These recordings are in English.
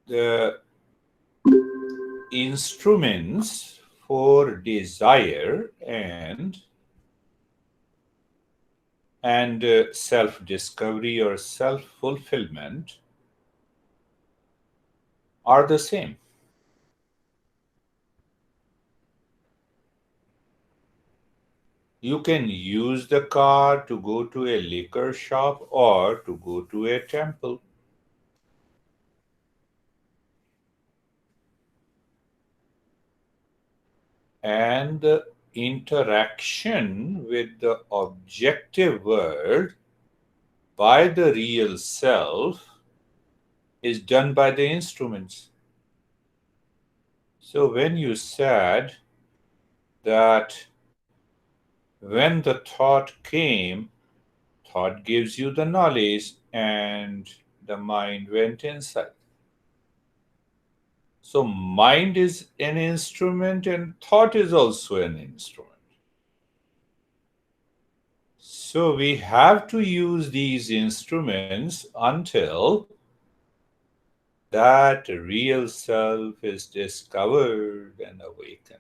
the instruments for desire and self-discovery or self-fulfillment are the same. You can use the car to go to a liquor shop or to go to a temple. And the interaction with the objective world by the real self is done by the instruments. So when you said that when the thought came, thought gives you the knowledge and the mind went inside. So mind is an instrument and thought is also an instrument. So we have to use these instruments until that real self is discovered and awakened.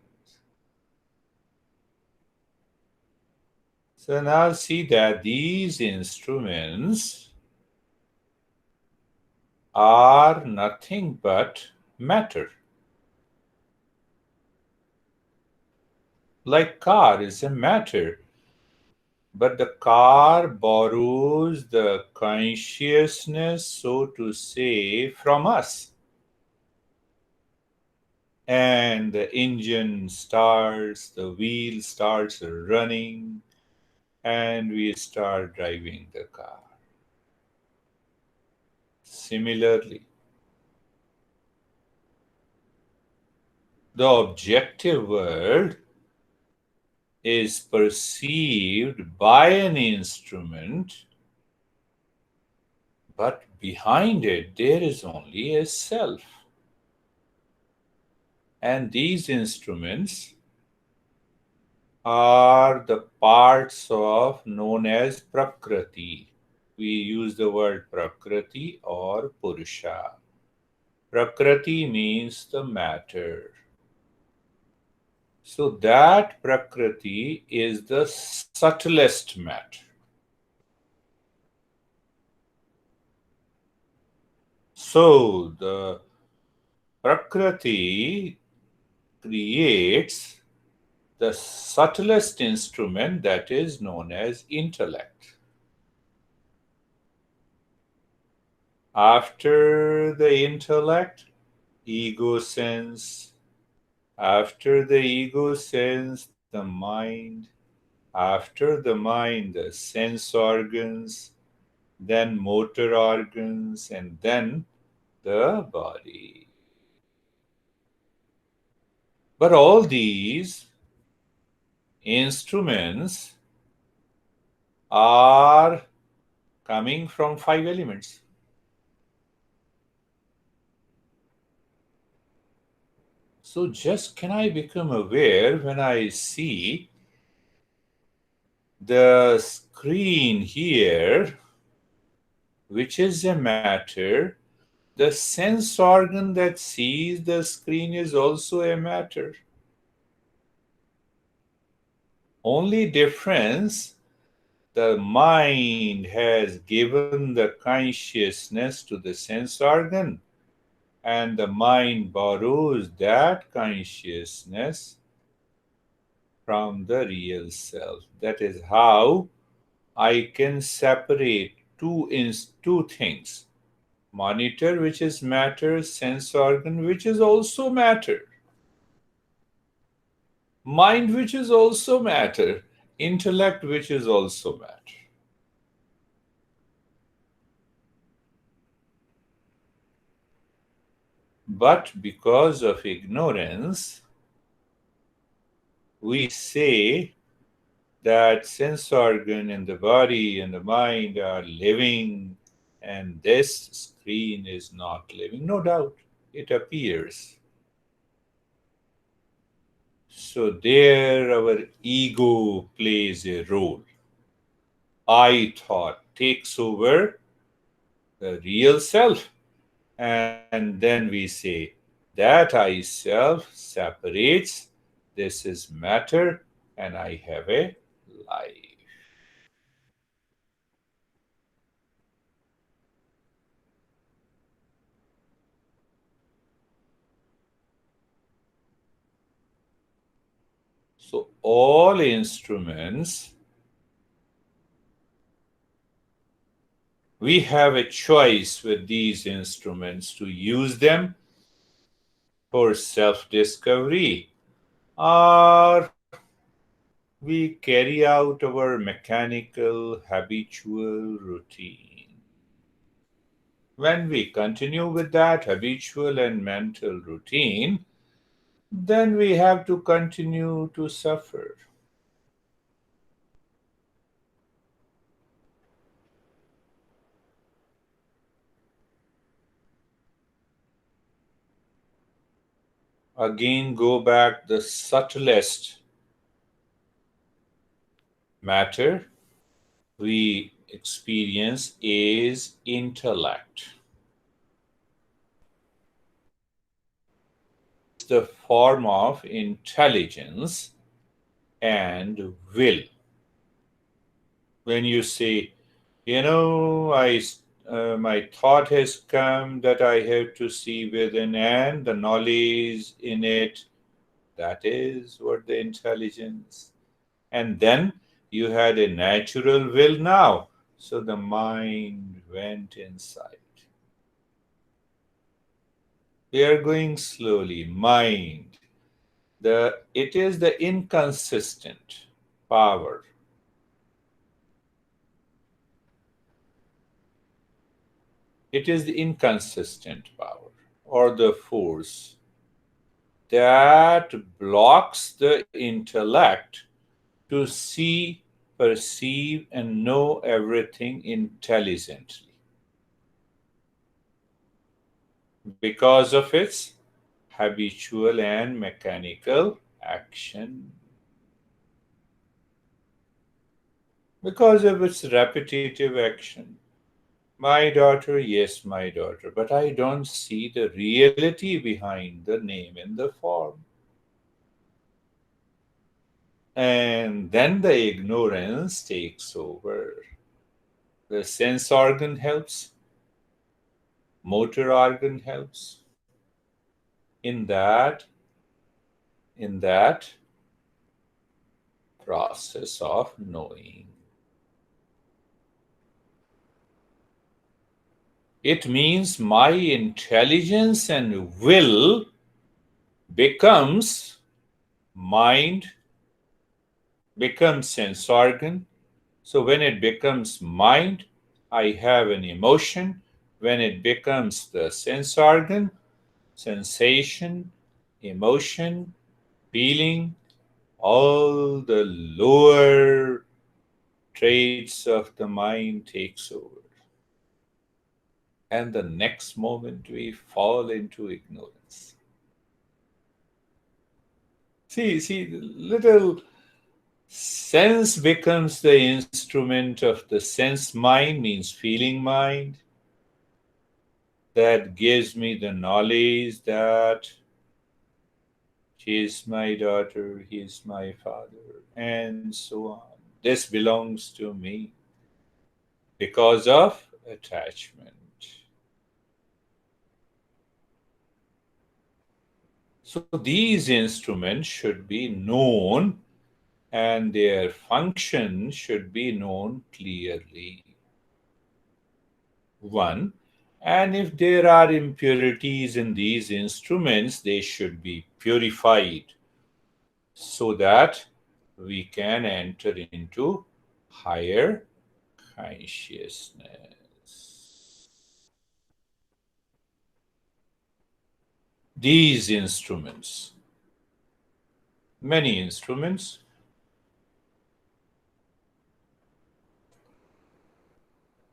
So now see that these instruments are nothing but matter. Like car is a matter, but the car borrows the consciousness, so to say, from us. And the engine starts, the wheel starts running, and we start driving the car. Similarly, the objective world is perceived by an instrument, but behind it there is only a self. And these instruments are the parts of known as Prakriti. We use the word Prakriti or Purusha. Prakriti means the matter. So that Prakriti is the subtlest matter. So the Prakriti creates the subtlest instrument that is known as intellect. After the intellect, ego sense. After the ego sense, the mind. After the mind, the sense organs, then motor organs, and then the body. But all these instruments are coming from five elements. So just can I become aware when I see the screen here, which is a matter, the sense organ that sees the screen is also a matter. Only difference, the mind has given the consciousness to the sense organ, and the mind borrows that consciousness from the real self. That is how I can separate two things. Monitor, which is matter, sense organ, which is also matter. Mind, which is also matter. Intellect, which is also matter. But because of ignorance, we say that sense organ and the body and the mind are living and this screen is not living. No doubt, it appears. So there our ego plays a role. I thought takes over the real self, and And then we say, that I self separates, this is matter, and I have a life. So, all instruments, we have a choice with these instruments to use them for self discovery, or we carry out our mechanical, habitual routine. When we continue with that habitual and mental routine, then we have to continue to suffer. Again, go back, the subtlest matter we experience is intellect. It's the form of intelligence and will. When you say, my thought has come that I have to see within, and the knowledge in it, that is what the intelligence. And then you had a natural will now. So the mind went inside. We are going slowly. Mind. It is the inconsistent power. It is the inconsistent power or the force that blocks the intellect to see, perceive, and know everything intelligently because of its habitual and mechanical action, because of its repetitive action. My daughter, yes, my daughter, but I don't see the reality behind the name and the form. And then the ignorance takes over. The sense organ helps, motor organ helps in that process of knowing. It means my intelligence and will becomes mind, becomes sense organ. So when it becomes mind, I have an emotion. When it becomes the sense organ, sensation, emotion, feeling, all the lower traits of the mind takes over. And the next moment we fall into ignorance. See, the little sense becomes the instrument of the sense mind, means feeling mind, that gives me the knowledge that she is my daughter, he is my father, and so on. This belongs to me because of attachment. So these instruments should be known and their function should be known clearly. One, and if there are impurities in these instruments, they should be purified so that we can enter into higher consciousness. These instruments, many instruments,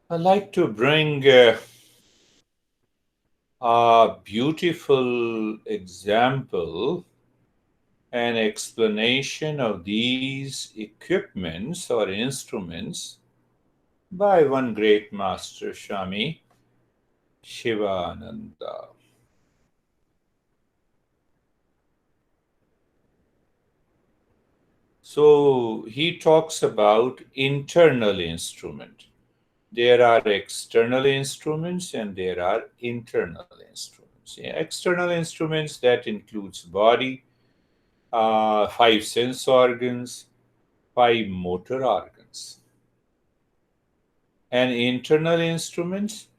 I like to bring a beautiful example, an explanation of these equipments or instruments by one great master, Swami Shivananda. So he talks about internal instrument. There are external instruments and there are internal instruments. Yeah, external instruments that includes body, five sense organs, five motor organs. And internal instruments,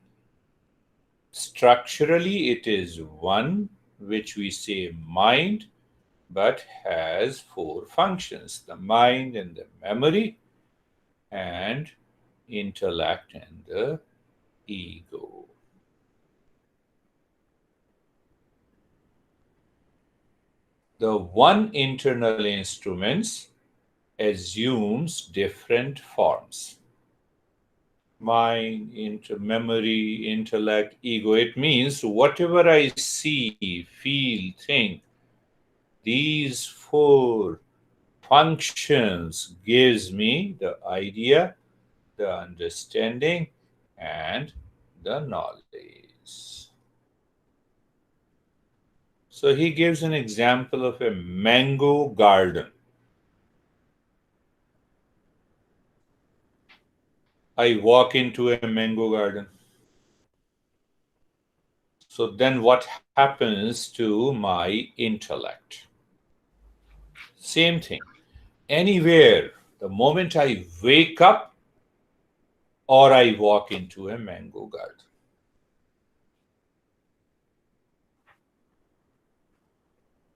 structurally, it is one, which we say mind, but has four functions: the mind and the memory, and intellect and the ego. The one internal instruments assumes different forms: mind, memory, intellect, ego. It means whatever I see, feel, think, these four functions gives me the idea, the understanding, and the knowledge. So he gives an example of a mango garden. I walk into a mango garden. So then what happens to my intellect? Same thing. Anywhere, the moment I wake up or I walk into a mango garden,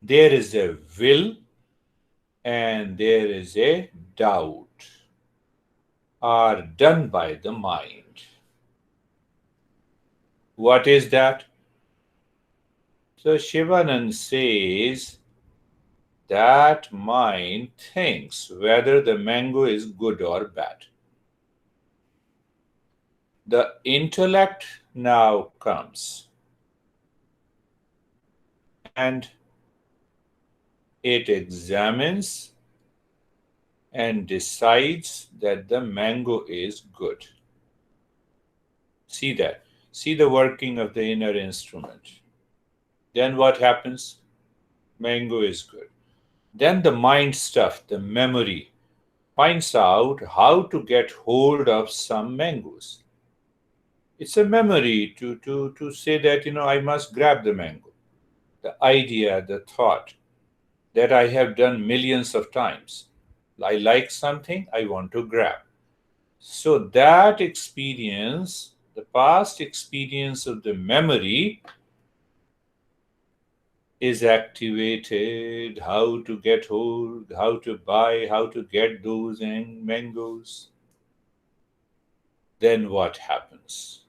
there is a will and there is a doubt are done by the mind. What is that? So Shivanand says that mind thinks whether the mango is good or bad. The intellect now comes and it examines and decides that the mango is good. See that. See the working of the inner instrument. Then what happens? Mango is good. Then the mind stuff, the memory, finds out how to get hold of some mangoes. It's a memory to say that, I must grab the mango. The idea, the thought that I have done millions of times. I like something, I want to grab. So that experience, the past experience of the memory, is activated, how to get hold, how to buy, how to get those mangoes. Then what happens?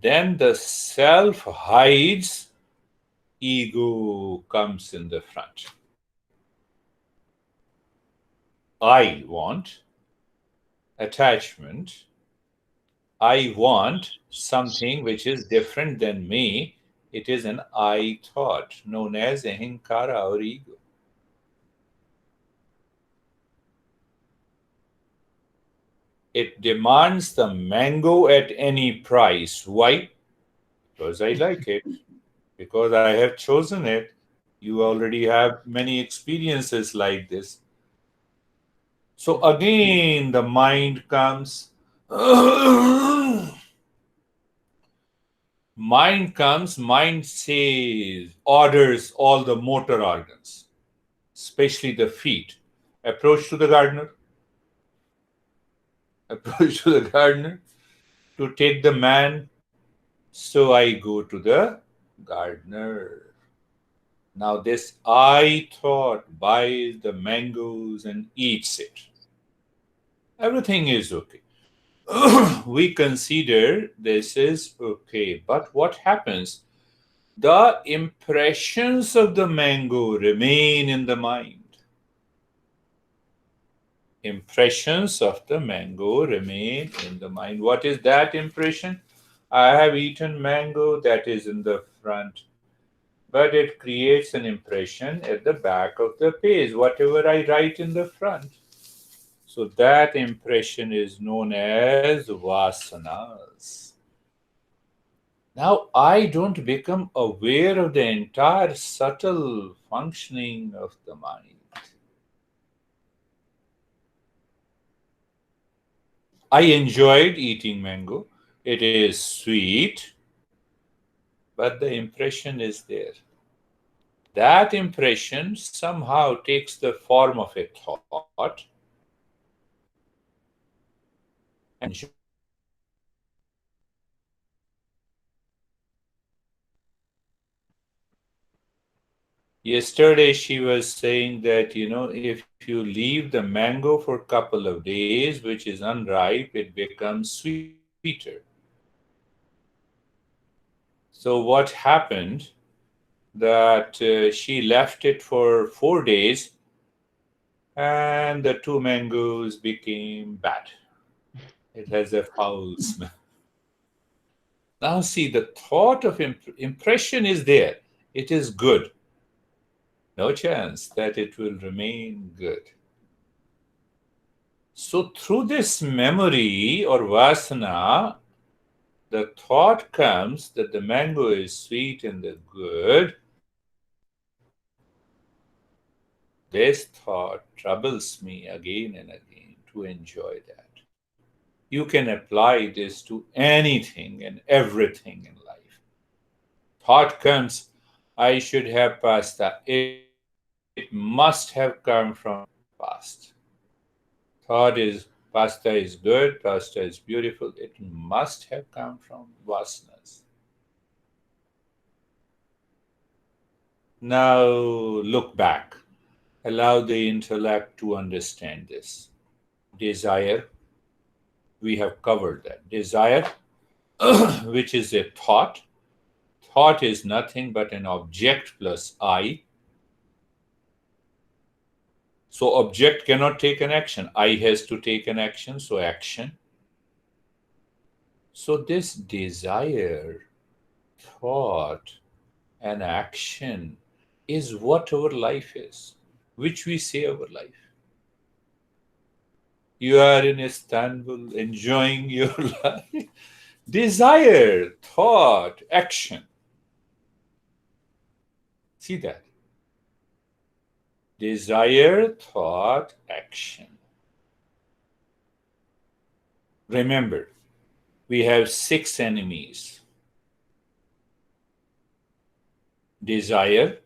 Then the self hides, ego comes in the front. I want attachment. I want something which is different than me. It is an I thought known as ahinkara or ego. It demands the mango at any price. Why? Because I like it. Because I have chosen it. You already have many experiences like this. So again, the mind comes. Mind says, orders all the motor organs, especially the feet. Approach to the gardener. Approach to the gardener to take the man. So I go to the gardener. Now this I thought buys the mangoes and eats it. Everything is okay. We consider this is okay. But what happens? The impressions of the mango remain in the mind. Impressions of the mango remain in the mind. What is that impression? I have eaten mango, that is in the front. But it creates an impression at the back of the page, whatever I write in the front. So that impression is known as vasanas. Now, I don't become aware of the entire subtle functioning of the mind. I enjoyed eating mango. It is sweet, but the impression is there. That impression somehow takes the form of a thought, and yesterday she was saying that, if you leave the mango for a couple of days, which is unripe, it becomes sweeter. So what happened that she left it for 4 days, and the two mangoes became bad. It has a foul smell. Now, see, the thought of impression is there. It is good. No chance that it will remain good. So, through this memory or vasana, the thought comes that the mango is sweet and the good. This thought troubles me again and again to enjoy that. You can apply this to anything and everything in life. Thought comes, I should have pasta. It must have come from past. Thought is, pasta is good, pasta is beautiful. It must have come from vasanas. Now look back. Allow the intellect to understand this. Desire, we have covered that. Desire, which is a thought. Thought is nothing but an object plus I. So object cannot take an action. I has to take an action, so action. So this desire, thought, and action is what our life is, which we say our life. You are in Istanbul enjoying your life. Desire, thought, action. See that? Desire, thought, action. Remember, we have 6 enemies: desire,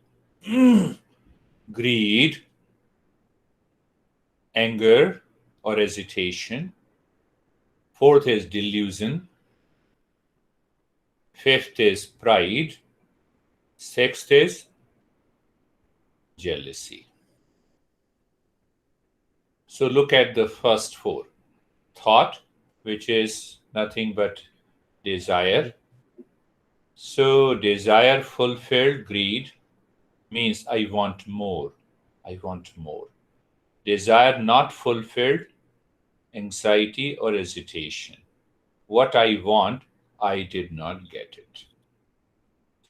greed, anger or hesitation. Fourth is delusion. Fifth is pride. Sixth is jealousy. So look at the first 4. Thought, which is nothing but desire. So desire fulfilled, greed means I want more. I want more. Desire not fulfilled, anxiety or hesitation. What I want, I did not get it.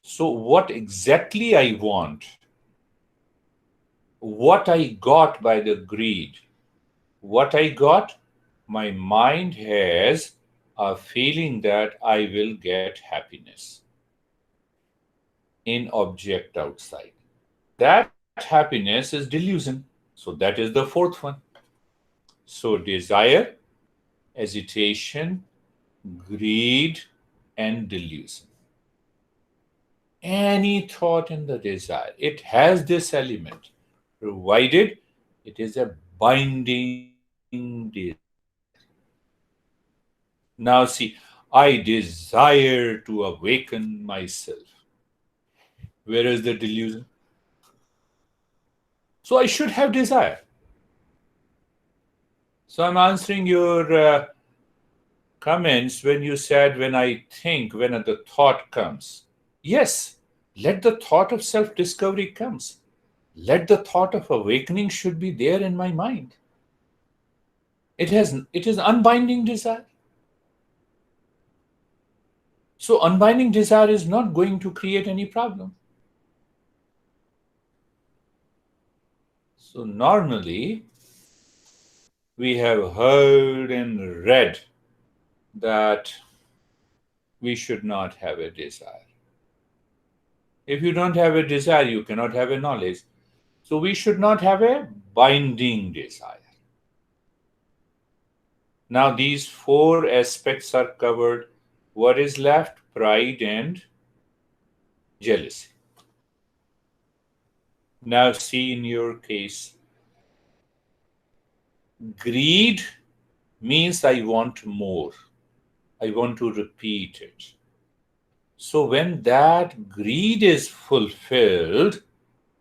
So, what exactly I want, what I got by the greed, what I got, my mind has a feeling that I will get happiness in object outside. That happiness is delusion. So, that is the 4th one. So, desire, hesitation, greed, and delusion. Any thought in the desire, it has this element, provided it is a binding desire. Now, see, I desire to awaken myself. Where is the delusion? So, I should have desire. So, I'm answering your comments when you said, when I think, when the thought comes. Yes, let the thought of self discovery comes. Let the thought of awakening should be there in my mind. It is unbinding desire. So unbinding desire is not going to create any problem. So normally we have heard and read that we should not have a desire. If you don't have a desire, you cannot have a knowledge. So we should not have a binding desire. Now, these four aspects are covered. What is left? Pride and jealousy. Now, see in your case, greed means I want more, I want to repeat it. So, when that greed is fulfilled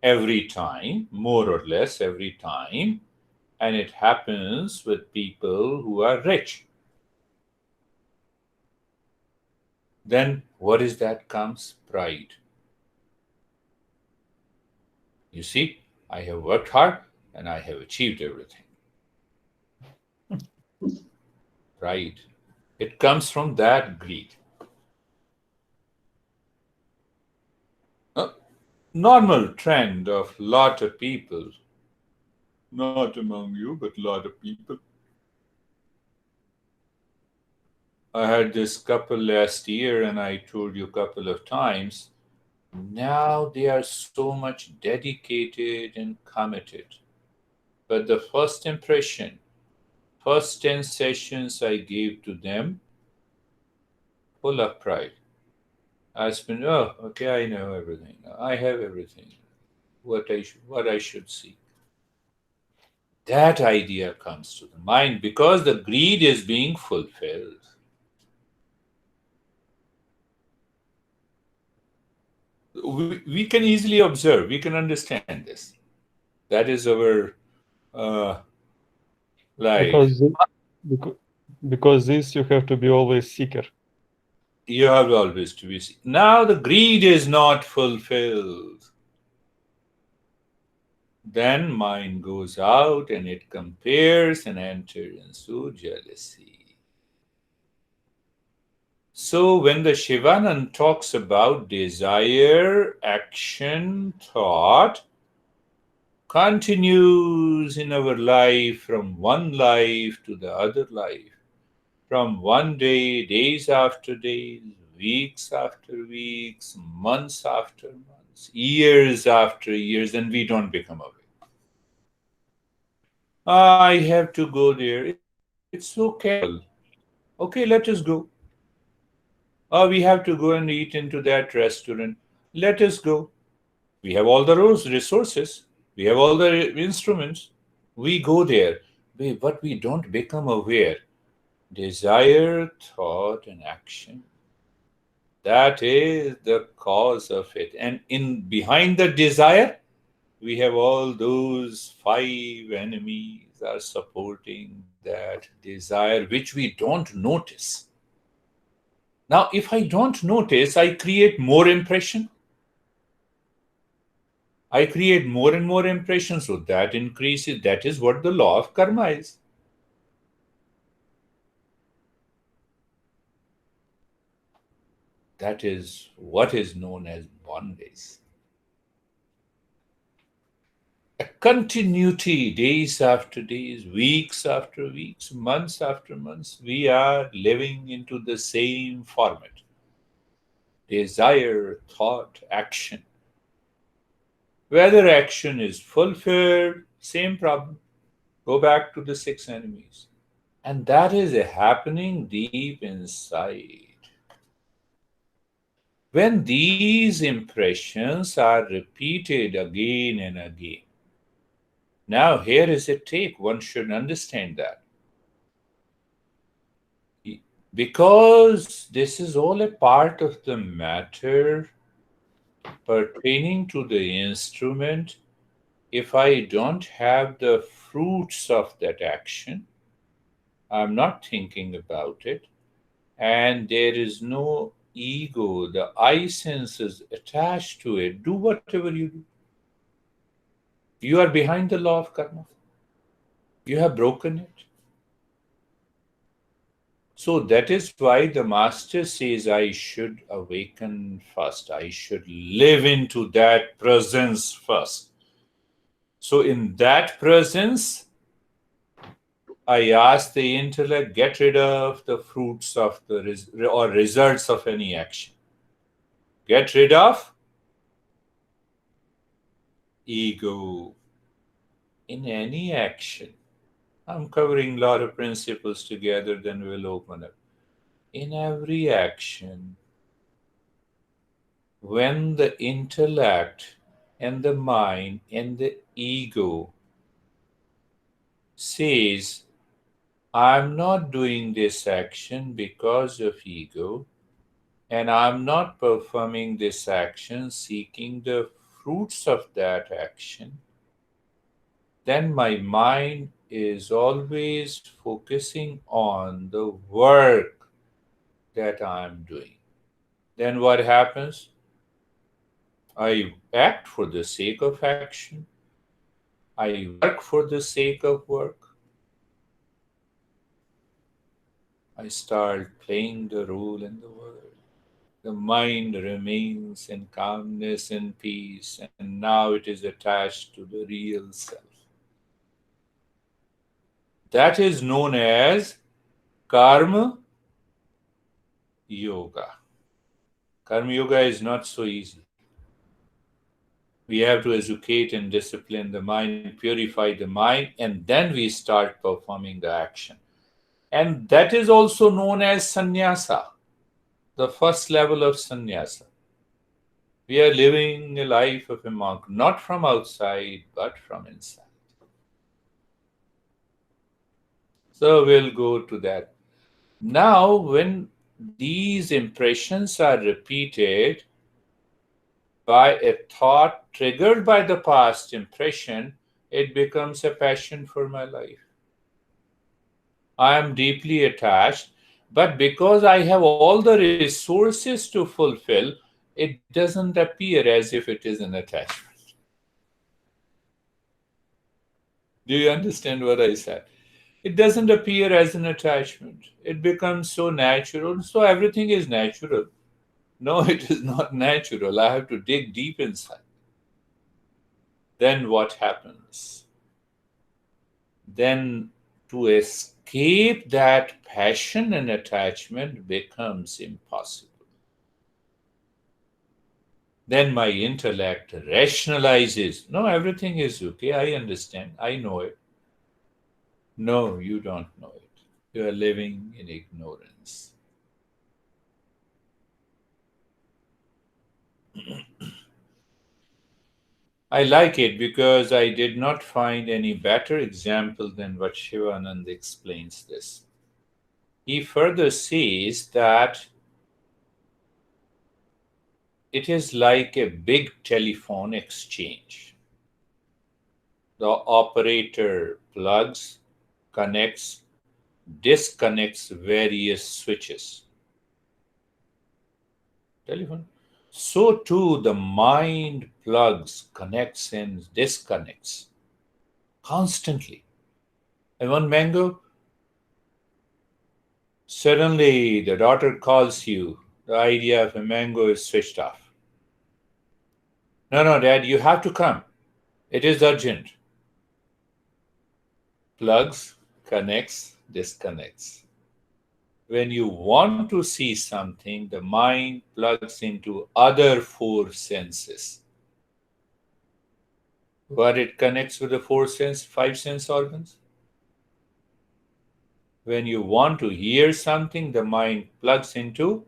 every time, more or less every time, and it happens with people who are rich, then what is that comes? Pride. You see, I have worked hard and I have achieved everything. Pride. It comes from that greed. A normal trend of lot of people, not among you, but lot of people. I had this couple last year, and I told you a couple of times. Now they are so much dedicated and committed. But the first impression, first 10 sessions I gave to them, full of pride. I spent, oh, okay, I know everything. I have everything. What I should see. That idea comes to the mind because the greed is being fulfilled. We can easily observe, we can understand this. That is our uh, life. Because because because this you have to be always seeker. You have always to be. Now the greed is not fulfilled. Then mind goes out and it compares and enters into jealousy. So when the Shivanand talks about desire, action, thought, continues in our life from one life to the other life, from one day, days after days, weeks after weeks, months after months, years after years, and we don't become aware. I have to go there. It's so casual. Okay, let us go. Oh, we have to go and eat into that restaurant. Let us go. We have all the resources. We have all the instruments. We go there. But we don't become aware. Desire, thought, and action. That is the cause of it. And in behind the desire, we have all those five enemies are supporting that desire which we don't notice. Now, if I don't notice, I create more impression. I create more and more impression, so that increases. That is what the law of karma is. That is what is known as bondage. A continuity, days after days, weeks after weeks, months after months, we are living into the same format. Desire, thought, action. Whether action is fulfilled, same problem. Go back to the six enemies. And that is happening deep inside. When these impressions are repeated again and again, now here is a take, one should understand that. Because this is all a part of the matter pertaining to the instrument, if I don't have the fruits of that action, I'm not thinking about it, and there is no ego, the I sense is attached to it, do whatever you do. You are behind the law of karma. You have broken it. So that is why the master says I should awaken first. I should live into that presence first. So in that presence, I ask the intellect, get rid of the fruits of the or results of any action. Get rid of ego in any action. I'm covering a lot of principles together, then we'll open up. In every action, when the intellect and the mind and the ego says, I'm not doing this action because of ego, and I'm not performing this action seeking the fruits of that action, then my mind is always focusing on the work that I'm doing. Then what happens? I act for the sake of action, I work for the sake of work, I start playing the role in the world. The mind remains in calmness and peace, and now it is attached to the real self. That is known as karma yoga. Karma yoga is not so easy. We have to educate and discipline the mind, purify the mind, and then we start performing the action. And that is also known as sannyasa, the first level of sannyasa. We are living a life of a monk, not from outside, but from inside. So we'll go to that. Now, when these impressions are repeated by a thought triggered by the past impression, it becomes a passion for my life. I am deeply attached, but because I have all the resources to fulfill, it doesn't appear as if it is an attachment. Do you understand what I said? It doesn't appear as an attachment. It becomes so natural, so everything is natural. No, it is not natural. I have to dig deep inside. Then what happens? Then to escape that passion and attachment becomes impossible. Then my intellect rationalizes. No, everything is okay. I understand. I know it. No, you don't know it. You are living in ignorance. I like it because I did not find any better example than what Shivanand explains this. He further says that it is like a big telephone exchange. The operator plugs, connects, disconnects various switches. Telephone. So too the mind plugs, connects, and disconnects constantly. And one mango, suddenly the daughter calls you. The idea of a mango is switched off. No, no, dad, you have to come. It is urgent. Plugs, connects, disconnects. When you want to see something, the mind plugs into other four senses. What it connects with the five sense organs? When you want to hear something, the mind plugs into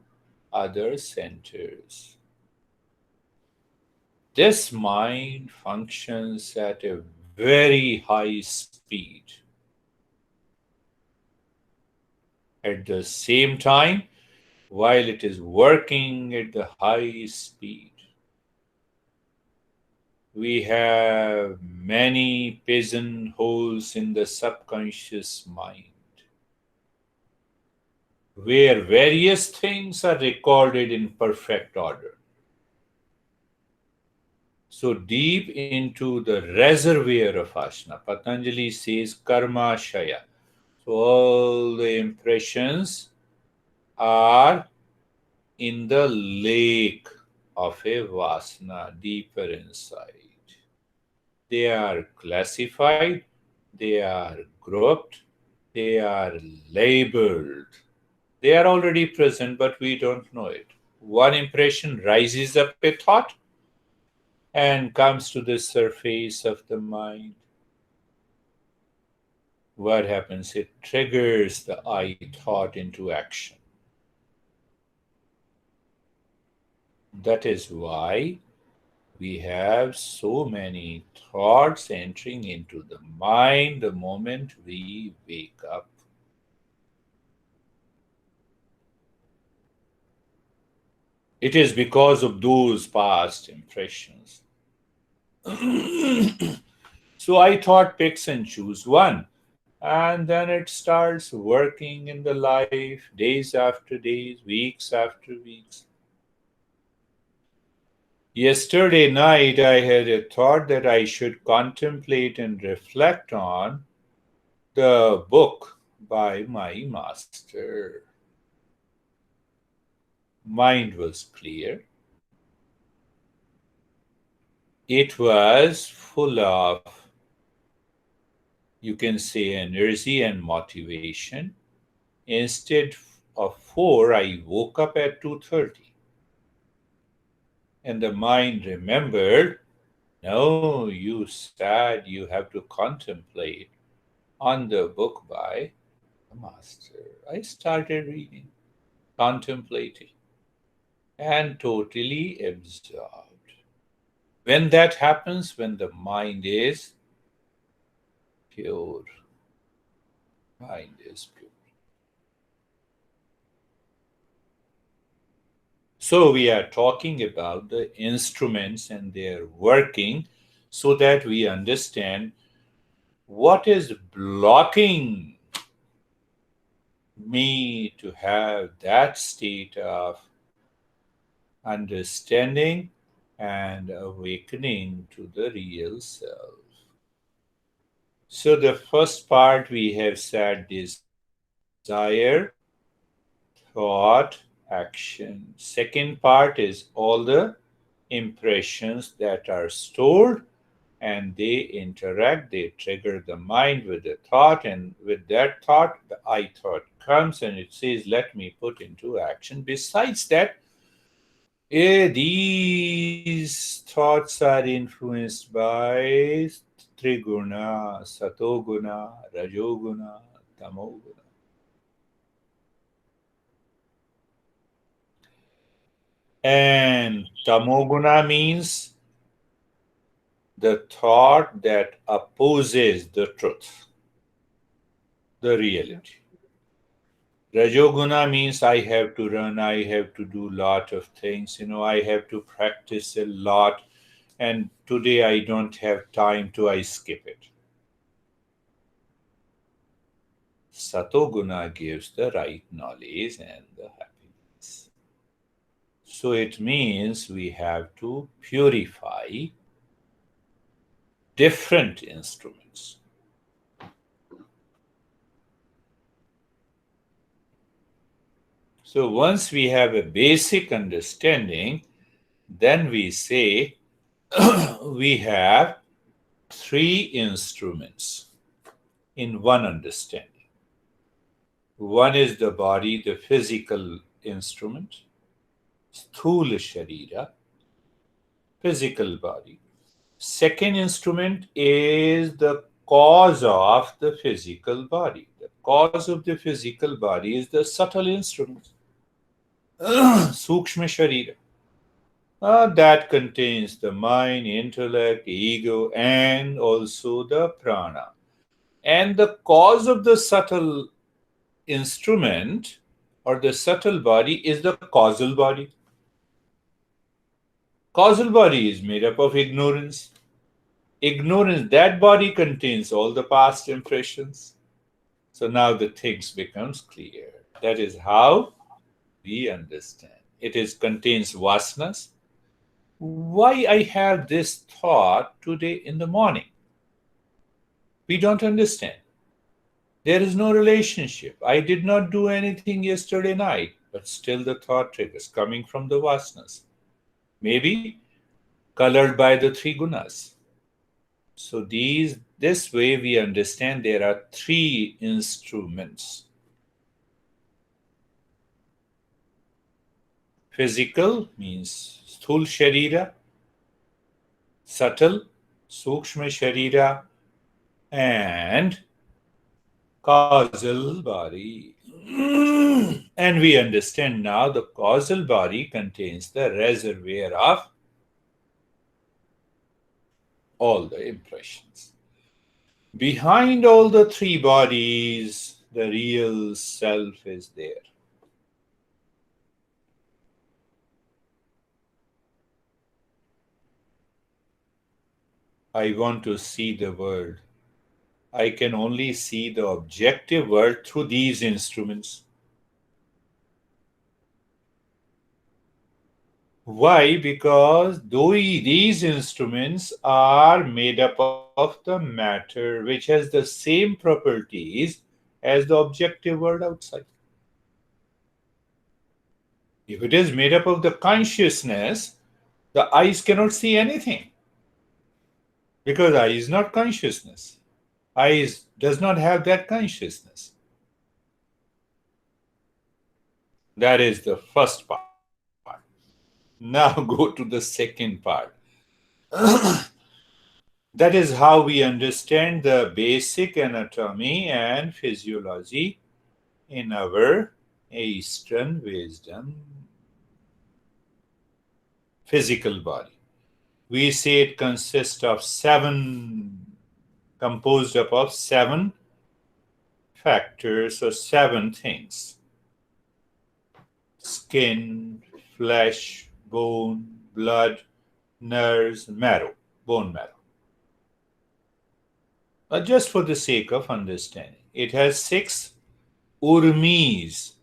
other centers. This mind functions at a very high speed. At the same time, while it is working at the high speed, we have many pigeonholes in the subconscious mind where various things are recorded in perfect order. So deep into the reservoir of asana, Patanjali says karma shaya. So all the impressions are in the lake of a vasana deeper inside. They are classified, they are grouped, they are labeled. They are already present, but we don't know it. One impression rises up a thought and comes to the surface of the mind. what happens? It triggers the I thought into action. That is why we have so many thoughts entering into the mind the moment we wake up. It is because of those past impressions. So I thought picks and choose one. And then it starts working in the life days after days, weeks after weeks. Yesterday night, I had a thought that I should contemplate and reflect on the book by my master. Mind was clear. It was full of, you can say, energy and motivation. Instead of 4, I woke up at 2:30. And the mind remembered, no, you said you have to contemplate on the book by the master. I started reading, contemplating, and totally absorbed. When that happens, when the mind is pure, mind is pure. So we are talking about the instruments and their working so that we understand what is blocking me to have that state of understanding and awakening to the real self. So, the first part we have said desire, thought, action. Second part is all the impressions that are stored and they interact, they trigger the mind with the thought, and with that thought, the I thought comes and it says, let me put into action. Besides that, these thoughts are influenced by triguna, satoguna, rajoguna, tamoguna. And tamoguna means the thought that opposes the truth, the reality. Rajoguna means I have to run, I have to do lot of things, I have to practice a lot, and today I don't have time to, I skip it. Satoguna gives the right knowledge and the happiness. So it means we have to purify different instruments. So once we have a basic understanding, then we say we have three instruments in one understanding. One is the body, the physical instrument, sthula sharira, physical body. Second instrument is the cause of the physical body. The cause of the physical body is the subtle instrument, sukshma sharira. That contains the mind, intellect, ego, and also the prana. And the cause of the subtle instrument or the subtle body is the causal body. Causal body is made up of ignorance. Ignorance, that body contains all the past impressions. So now the things becomes clear. That is how we understand. It is contains vasanas. Why I have this thought today in the morning? We don't understand. There is no relationship. I did not do anything yesterday night, but still the thought triggers coming from the vasanas. Maybe colored by the three gunas. So this way we understand there are three instruments. Physical means sthul sharira, subtle, sukshma sharira, and causal body. And we understand now the causal body contains the reservoir of all the impressions. Behind all the three bodies, the real self is there. I want to see the world. I can only see the objective world through these instruments. Why? Because these instruments are made up of the matter which has the same properties as the objective world outside. If it is made up of the consciousness, the eyes cannot see anything because eye is not consciousness. Eyes does not have that consciousness. That is the first part. Now go to the second part. That is how we understand the basic anatomy and physiology in our Eastern wisdom physical body. We say it consists of composed up of seven factors or seven things: skin, flesh, bone, blood, nerves, marrow, bone marrow. Just for the sake of understanding, it has six urmis.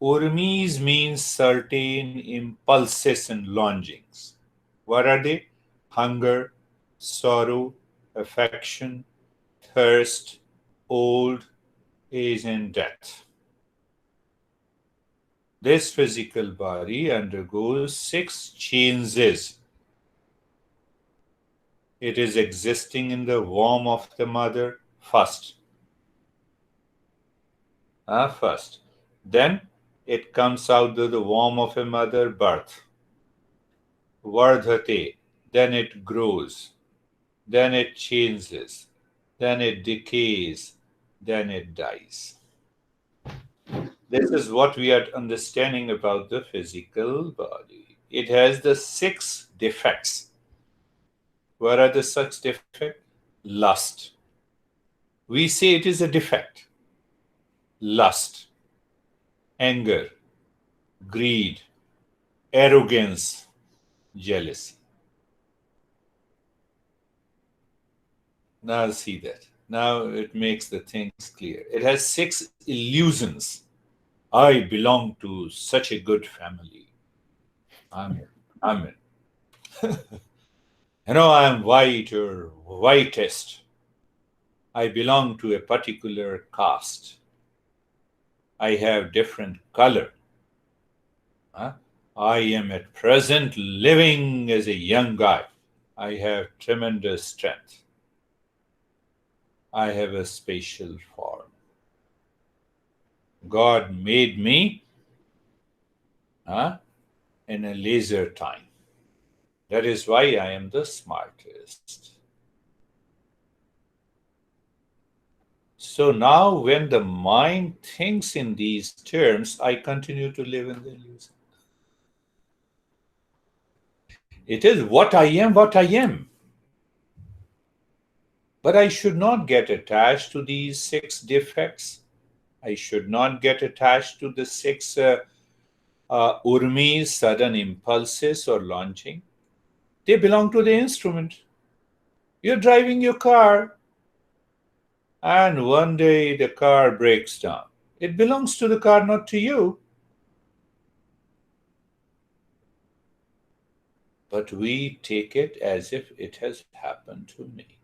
Urmis means certain impulses and longings. What are they? Hunger, sorrow, affection, thirst, old age, and death. This physical body undergoes six changes. It is existing in the womb of the mother first. First. Then it comes out of the womb of a mother, birth. Vardhate. Then it grows. Then it changes. Then it decays. Then it dies. This is what we are understanding about the physical body. It has the six defects. What are the six defects? Lust. We say it is a defect. Lust, anger, greed, arrogance, jealousy. Now see that. Now it makes the things clear. It has six illusions. I belong to such a good family. I'm I'm white or whitest. I belong to a particular caste. I have different color. I am at present living as a young guy. I have tremendous strength. I have a spatial form. God made me in a laser time. That is why I am the smartest. So now when the mind thinks in these terms, I continue to live in the illusion. It is what I am, what I am. But I should not get attached to these six defects. I should not get attached to the six urmis, sudden impulses or launching. They belong to the instrument. You're driving your car, and one day the car breaks down. It belongs to the car, not to you. But we take it as if it has happened to me.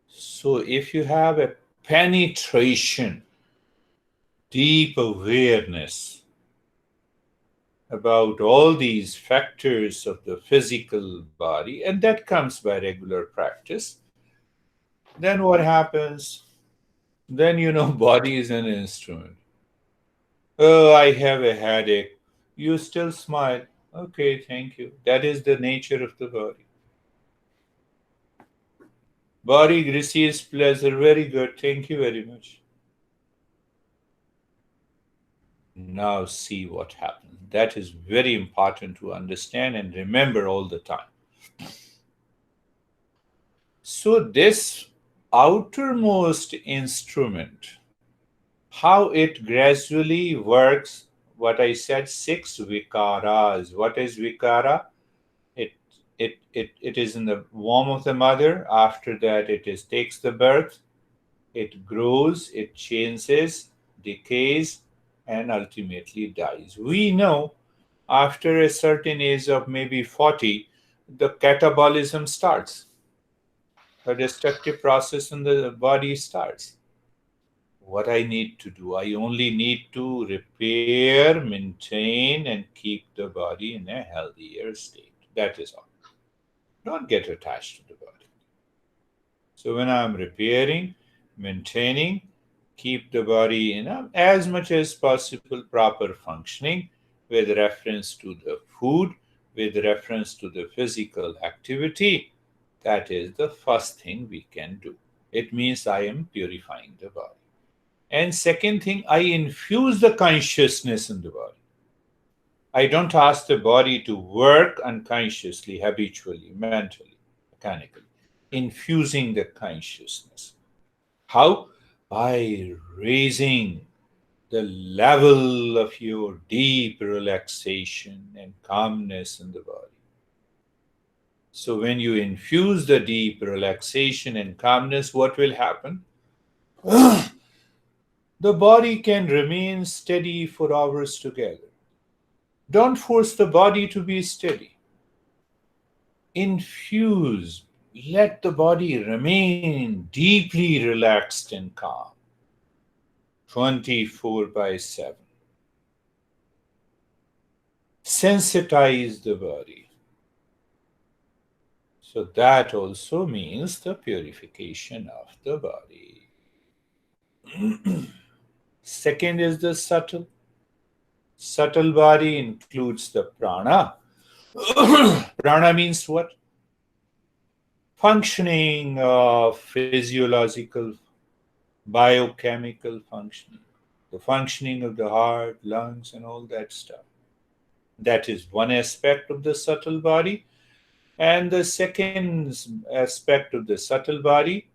So if you have a penetration, deep awareness about all these factors of the physical body, and that comes by regular practice, then what happens? Then body is an instrument. Oh, I have a headache. You still smile. Okay, thank you. That is the nature of the body. Body receives pleasure. Very good. Thank you very much. Now see what happens. That is very important to understand and remember all the time. So, this outermost instrument, how it gradually works, what I said, six vikaras. What is vikara? It, it is in the womb of the mother. After that, takes the birth. It grows, it changes, decays, and ultimately dies. We know after a certain age of maybe 40, the catabolism starts. The destructive process in the body starts. What I need to do? I only need to repair, maintain, and keep the body in a healthier state. That is all. Don't get attached to the body. So when I'm repairing, maintaining, keep the body in as much as possible proper functioning with reference to the food, with reference to the physical activity. That is the first thing we can do. It means I am purifying the body. And second thing, I infuse the consciousness in the body. I don't ask the body to work unconsciously, habitually, mentally, mechanically. Infusing the consciousness. How? By raising the level of your deep relaxation and calmness in the body. So, when you infuse the deep relaxation and calmness, what will happen? The body can remain steady for hours together. Don't force the body to be steady. Infuse, let the body remain deeply relaxed and calm 24 by 7. Sensitize the body. So that also means the purification of the body. Second is the subtle. Subtle body includes the prana. Prana means what? Functioning of physiological, biochemical functioning. The functioning of the heart, lungs, and all that stuff. That is one aspect of the subtle body. And the second aspect of the subtle body,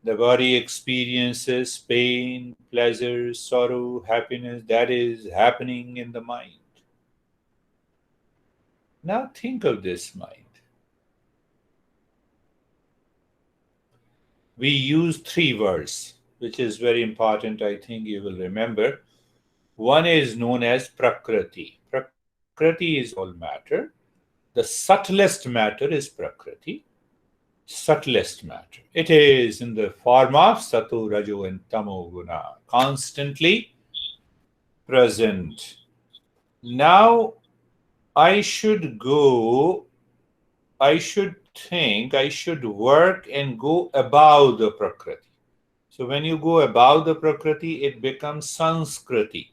the body experiences pain, pleasure, sorrow, happiness, that is happening in the mind. Now think of this mind. We use three words, which is very important, I think you will remember. One is known as Prakriti. Prakriti is all matter. The subtlest matter is Prakriti. Subtlest matter. It is in the form of Sato, Rajo, and Tamo Guna, constantly present. Now, I should go, I should think, I should work and go above the Prakriti. So, when you go above the Prakriti, it becomes Sanskriti.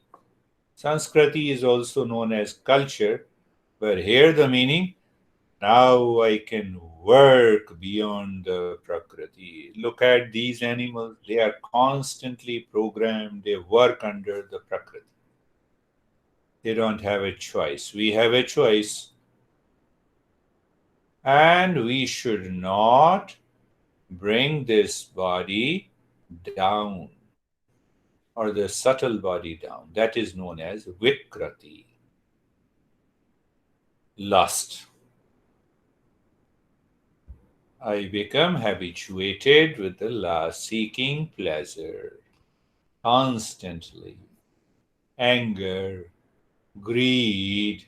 Sanskriti is also known as culture, but here the meaning, now I can work beyond the Prakriti. Look at these animals, they are constantly programmed, they work under the Prakriti. They don't have a choice. We have a choice. And we should not bring this body down or the subtle body down. That is known as Vikrati, lust. I become habituated with the lust, seeking pleasure constantly. Anger, greed,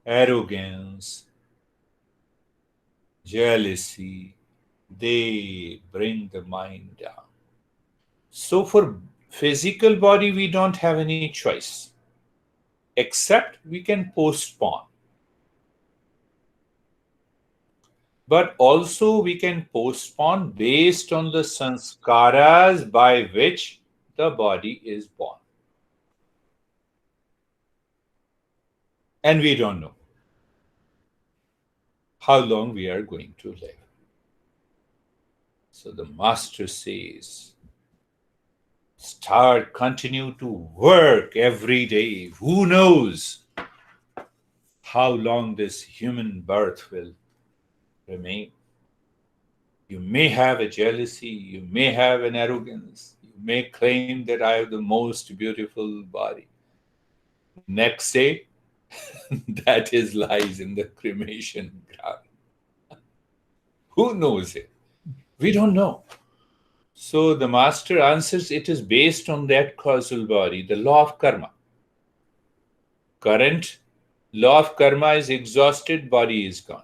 arrogance, jealousy, they bring the mind down. So for physical body, we don't have any choice, except we can postpone. But also we can postpone based on the sanskaras by which the body is born. And we don't know how long we are going to live. So the master says, continue to work every day. Who knows how long this human birth will remain? You may have a jealousy, you may have an arrogance, you may claim that I have the most beautiful body. Next day, that is lies in the cremation ground. Who knows it? We don't know. So the master answers it is based on that causal body, the law of karma. Current law of karma is exhausted, body is gone.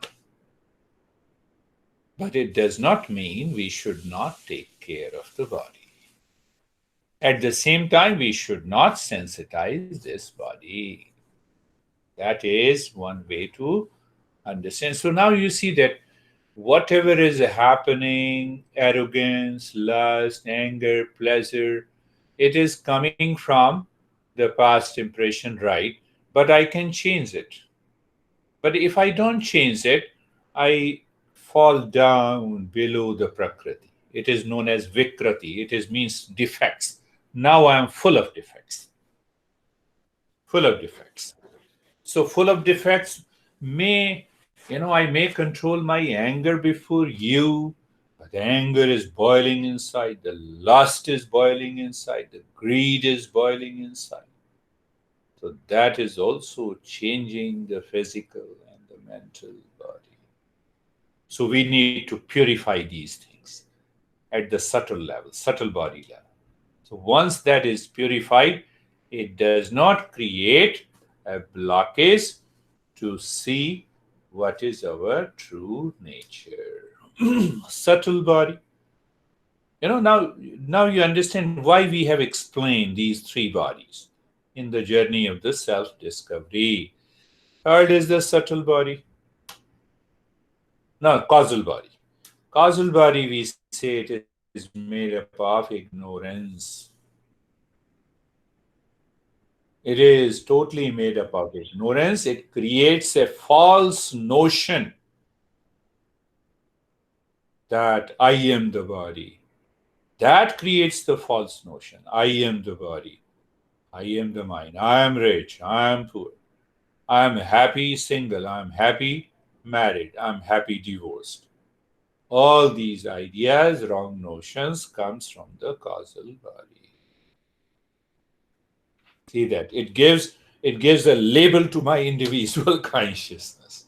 But it does not mean we should not take care of the body. At the same time, we should not sensitize this body. That is one way to understand. So now you see that whatever is happening, arrogance, lust, anger, pleasure, it is coming from the past impression, right? But I can change it. But if I don't change it, I fall down below the prakriti. It is known as vikrati. It is means defects. Now I am full of defects. Full of defects. So full of defects may, I may control my anger before you, but the anger is boiling inside, the lust is boiling inside, the greed is boiling inside. So that is also changing the physical and the mental body. So we need to purify these things at the subtle level, subtle body level. So once that is purified, it does not create a blockage to see what is our true nature. Subtle body. Now you understand why we have explained these three bodies in the journey of the self-discovery. Third is the subtle body. No, causal body. Causal body, we say it is made up of ignorance. It is totally made up of ignorance. It creates a false notion that I am the body. That creates the false notion. I am the body. I am the mind. I am rich. I am poor. I am happy single. I am happy married. I am happy divorced. All these ideas, wrong notions, comes from the causal body. See that it gives a label to my individual consciousness.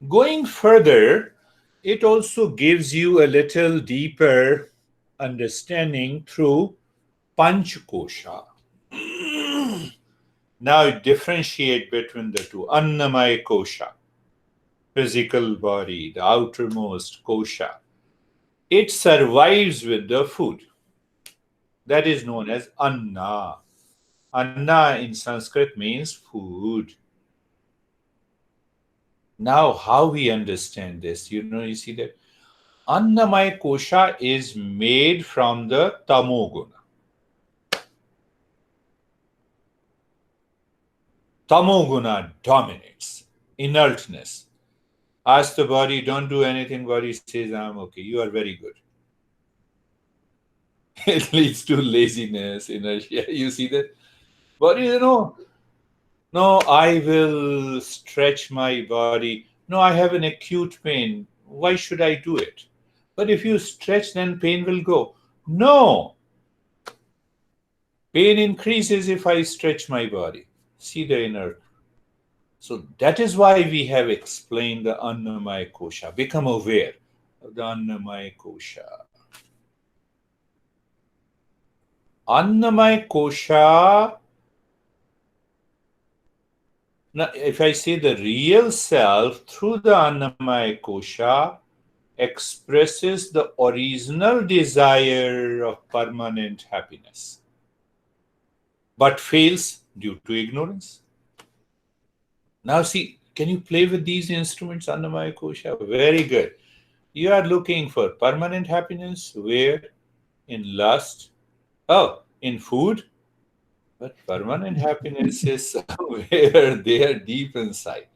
Going further, it also gives you a little deeper understanding through Panchakosha. Now differentiate between the two. Annamaya kosha, physical body, the outermost kosha. It survives with the food. That is known as anna. Anna in Sanskrit means food. Now, how we understand this? You see that Annamaya kosha is made from the tamoguna. Tamoguna dominates. Inertness. Ask the body, don't do anything, body says, I'm okay. You are very good. It leads to laziness, inertia. You see that? Body, no, I will stretch my body. No, I have an acute pain. Why should I do it? But if you stretch, then pain will go. No. Pain increases if I stretch my body. See the inert. So that is why we have explained the Annamaya kosha. Become aware of the Annamaya kosha. Annamaya kosha. Now, if I say the real self through the Annamaya kosha expresses the original desire of permanent happiness, but fails due to ignorance. Now see, can you play with these instruments, Annamaya kosha? Very good. You are looking for permanent happiness, where? In lust. Oh, in food. But permanent happiness is somewhere there deep inside.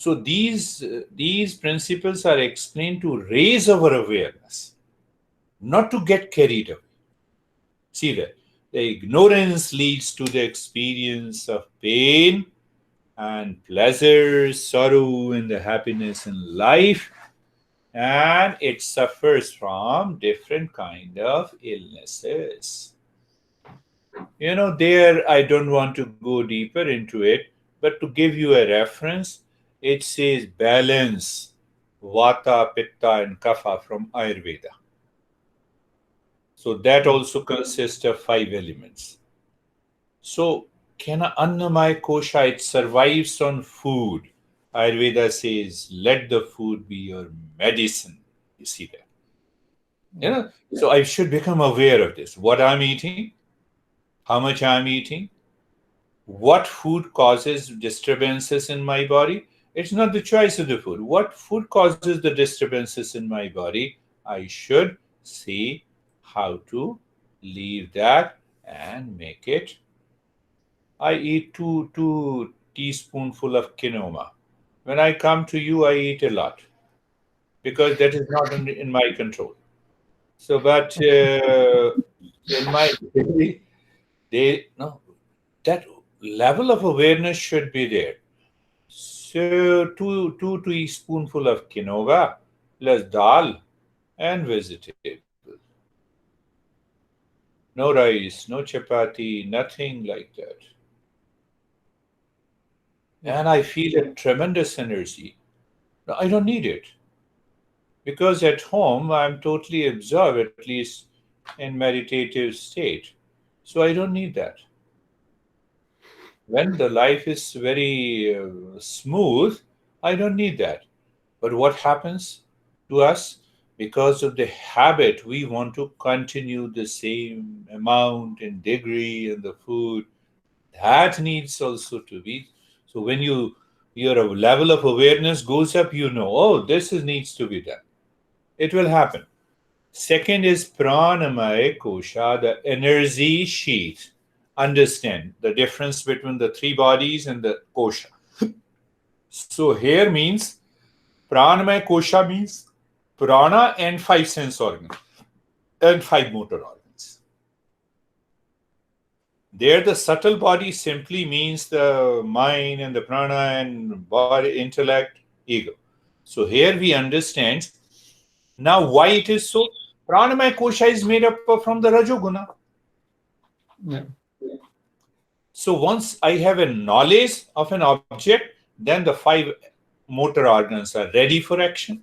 So these principles are explained to raise our awareness, not to get carried away. See that the ignorance leads to the experience of pain and pleasure, sorrow, and the happiness in life, and it suffers from different kind of illnesses. There I don't want to go deeper into it, but to give you a reference, it says balance vata, pitta, and kapha from Ayurveda. So that also consists of five elements. So can annamaya kosha, it survives on food. Ayurveda says let the food be your medicine. You see that? So I should become aware of this. What I'm eating, how much I'm eating, what food causes disturbances in my body. It's not the choice of the food. What food causes the disturbances in my body, I should see how to leave that and make it. I eat two teaspoonful of quinoa. When I come to you, I eat a lot because that is not in my control. So, but in my daily, they no, that level of awareness should be there. So two teaspoonful of quinoa plus dal and vegetable. No rice, no chapati, nothing like that. And I feel a tremendous energy. No, I don't need it because at home I'm totally absorbed, at least in meditative state. So I don't need that. When the life is very smooth, I don't need that. But what happens to us? Because of the habit, we want to continue the same amount and degree and the food. That needs also to be. So when your level of awareness goes up, oh, needs to be done. It will happen. Second is pranamaya kosha, the energy sheath. Understand the difference between the three bodies and the kosha. So here means pranamaya kosha means prana and five sense organs and five motor organs. There the subtle body simply means the mind and the prana and body, intellect, ego. So here we understand now why it is so. Pranamaya kosha is made up from the rajoguna. Yeah. So once I have a knowledge of an object, then the five motor organs are ready for action.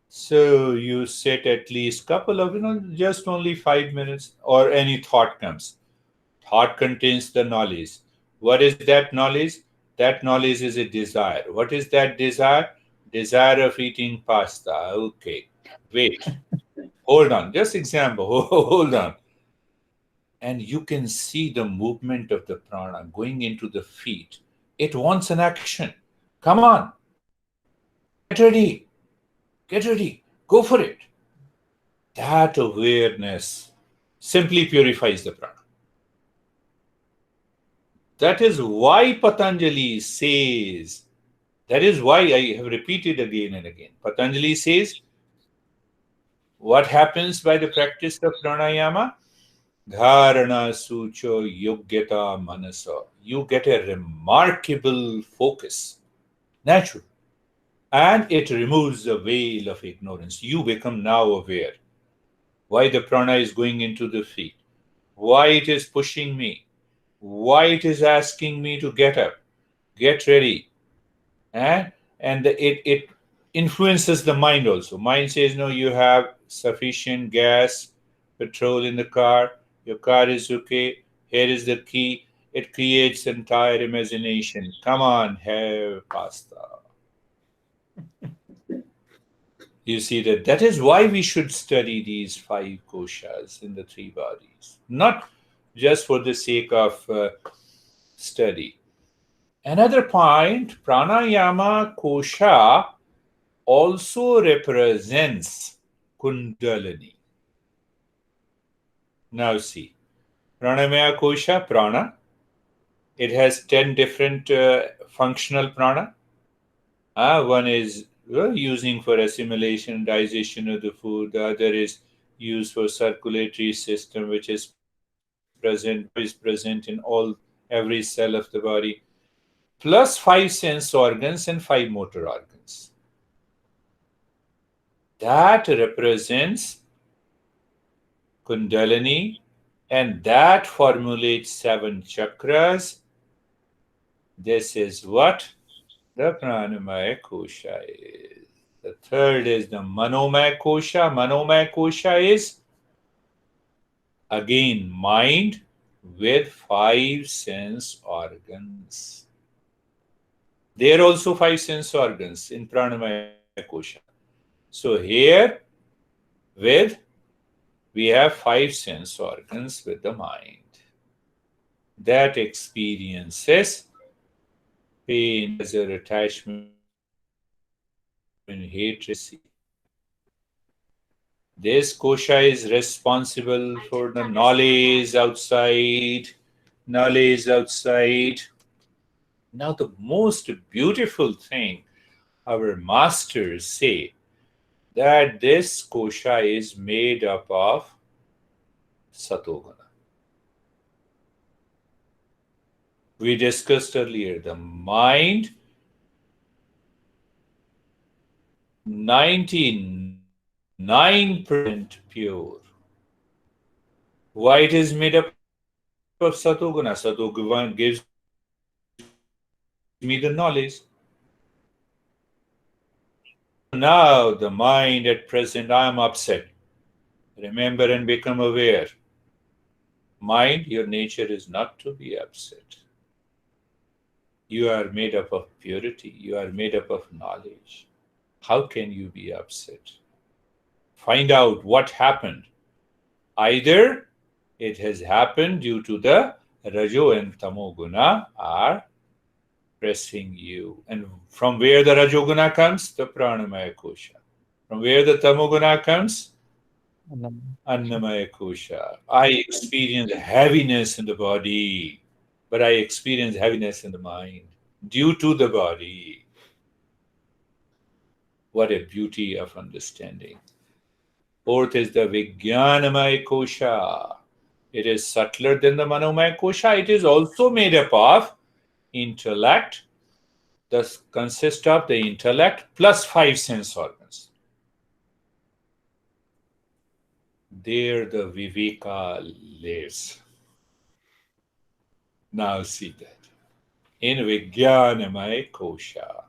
So you sit at least couple of, just only 5 minutes, or any thought comes. Thought contains the knowledge. What is that knowledge? That knowledge is a desire. What is that desire? Desire of eating pasta. Okay, wait, hold on. Just example. Hold on. And you can see the movement of the prana going into the feet. It wants an action. Come on, get ready, get ready, go for it. That awareness simply purifies the prana. That is why Patanjali says, that is why I have repeated again and again. Patanjali says, what happens by the practice of pranayama? Dharana sucho yogyata manasa. You get a remarkable focus, natural. And it removes the veil of ignorance. You become now aware why the prana is going into the feet, why it is pushing me, why it is asking me to get up, get ready. And it influences the mind also. Mind says, no, you have sufficient gas, petrol in the car, your car is okay, here is the key. It creates entire imagination. Come on, have pasta. You see that is why we should study these five koshas in the three bodies, not just for the sake of study. Another point, pranayama kosha also represents kundalini. Now see, pranamaya kosha, prana, it has 10 different functional prana. One is using for assimilation, digestion of the food. The other is used for circulatory system, which is present in all every cell of the body. Plus five sense organs and five motor organs. That represents Kundalini, and that formulates seven chakras. This is what the Pranamaya Kosha is. The third is the Manomaya Kosha. Manomaya Kosha is again mind with five sense organs. There are also five sense organs in Pranamaya Kosha. So here with we have five sense organs with the mind that experiences pain, pleasure, attachment, hatred, jealousy. This kosha is responsible for the knowledge outside. Knowledge outside. Now, the most beautiful thing our masters say that this kosha is made up of satoguna. We discussed earlier the mind 99% pure. Why it is made up of satoguna? Satoguna gives me the knowledge. So now the mind at present, I am upset. Remember and become aware. Mind, your nature is not to be upset. You are made up of purity. You are made up of knowledge. How can you be upset? Find out what happened. Either it has happened due to the Rajo and Tamoguna are pressing you. And from where the Rajoguna comes? The Pranamaya Kosha. From where the Tamoguna comes? Annamaya Kosha. I experience heaviness in the body, but I experience heaviness in the mind due to the body. What a beauty of understanding. Fourth is the Vijnanamaya Kosha. It is subtler than the Manomaya Kosha. It is also made up of intellect, thus consists of the intellect plus five sense organs. There the Viveka lives. Now see that. In Vijnanamaya Kosha.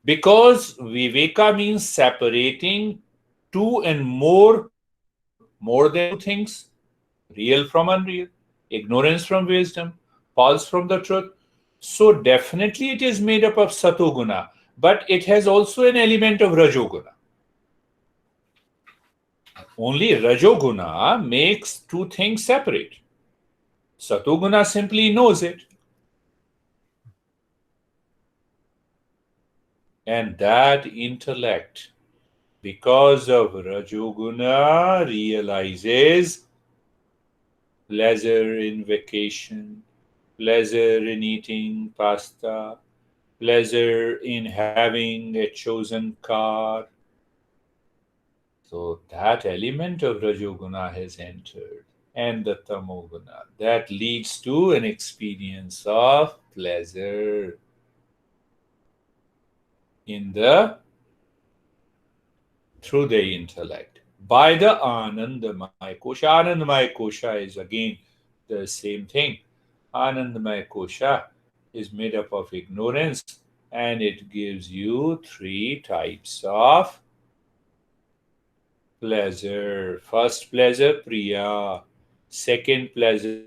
Because Viveka means separating two and more than two things, real from unreal, ignorance from wisdom, false from the truth. So definitely it is made up of satoguna, but it has also an element of rajoguna. Only rajoguna makes two things separate. Satoguna simply knows it. And that intellect, because of rajoguna, realizes pleasure in vacation, pleasure in eating pasta, pleasure in having a chosen car. So that element of Rajoguna has entered, and the Tamoguna. That leads to an experience of pleasure in the through the intellect by the Anandamaya Kosha. Anandamaya Kosha is again the same thing. Anandamaya Kosha is made up of ignorance, and it gives you three types of pleasure. First pleasure, Priya. Second pleasure,